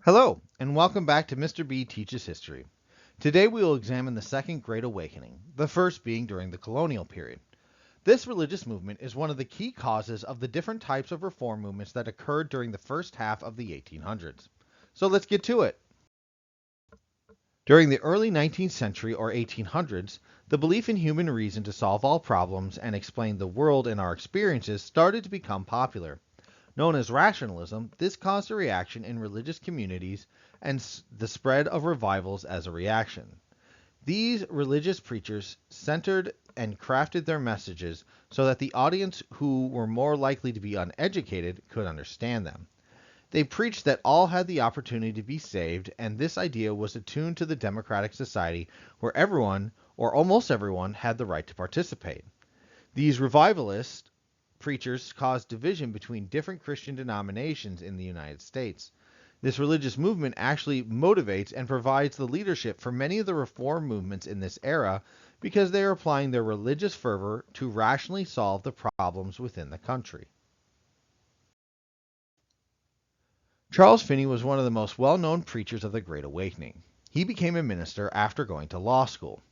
Hello, and welcome back to Mr. B Teaches History. Today we will examine the Second Great Awakening, the first being during the colonial period. This religious movement is one of the key causes of the different types of reform movements that occurred during the first half of the 1800s. So let's get to it. During the early 19th century or 1800s, the belief in human reason to solve all problems and explain the world and our experiences started to become popular. Known as rationalism, this caused a reaction in religious communities and the spread of revivals as a reaction. These religious preachers centered and crafted their messages so that the audience who were more likely to be uneducated could understand them. They preached that all had the opportunity to be saved, and this idea was attuned to the democratic society where everyone, or almost everyone, had the right to participate. These revivalist preachers caused division between different Christian denominations in the United States. This religious movement actually motivates and provides the leadership for many of the reform movements in this era because they are applying their religious fervor to rationally solve the problems within the country. Charles Finney was one of the most well-known preachers of the Great Awakening. He became a minister after going to law school.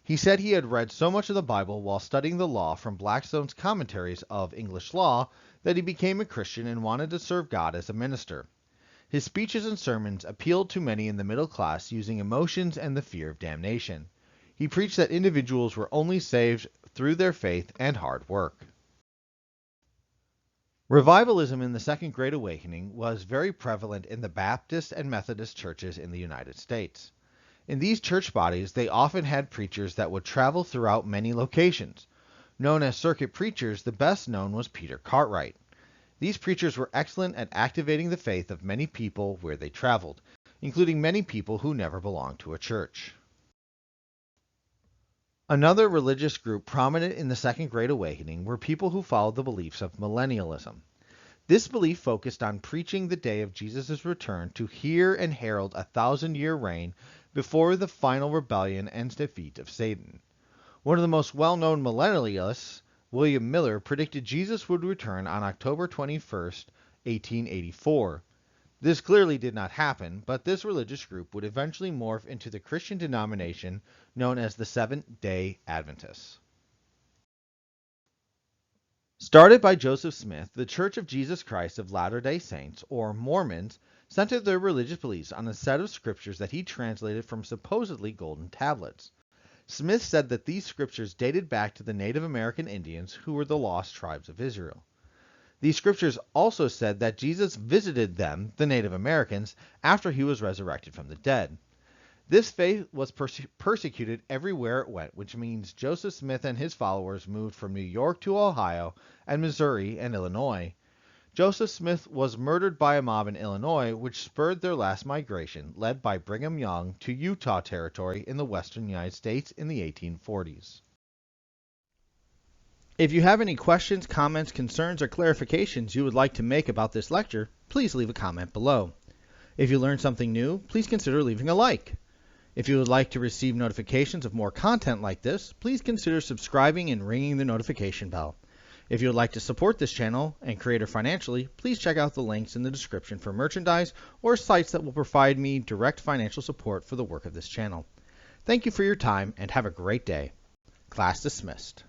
He said he had read so much of the Bible while studying the law from Blackstone's commentaries of English law that he became a Christian and wanted to serve God as a minister. His speeches and sermons appealed to many in the middle class using emotions and the fear of damnation. He preached that individuals were only saved through their faith and hard work. Revivalism in the Second Great Awakening was very prevalent in the Baptist and Methodist churches in the United States. In these church bodies, they often had preachers that would travel throughout many locations. Known as circuit preachers, the best known was Peter Cartwright. These preachers were excellent at activating the faith of many people where they traveled, including many people who never belonged to a church. Another religious group prominent in the Second Great Awakening were people who followed the beliefs of millennialism. This belief focused on preaching the day of Jesus' return to hear and herald a 1,000-year reign before the final rebellion and defeat of Satan. One of the most well-known millennialists, William Miller, predicted Jesus would return on October 21st, 1884. This clearly did not happen, but this religious group would eventually morph into the Christian denomination known as the Seventh-day Adventists. Started by Joseph Smith, the Church of Jesus Christ of Latter-day Saints, or Mormons, centered their religious beliefs on a set of scriptures that he translated from supposedly golden tablets. Smith said that these scriptures dated back to the Native American Indians, who were the lost tribes of Israel. These scriptures also said that Jesus visited them, the Native Americans, after he was resurrected from the dead. This faith was persecuted everywhere it went, which means Joseph Smith and his followers moved from New York to Ohio and Missouri and Illinois. Joseph Smith was murdered by a mob in Illinois, which spurred their last migration, led by Brigham Young, to Utah Territory in the western United States in the 1840s. If you have any questions, comments, concerns, or clarifications you would like to make about this lecture, please leave a comment below. If you learned something new, please consider leaving a like. If you would like to receive notifications of more content like this, please consider subscribing and ringing the notification bell. If you would like to support this channel and creator financially, please check out the links in the description for merchandise or sites that will provide me direct financial support for the work of this channel. Thank you for your time and have a great day. Class dismissed.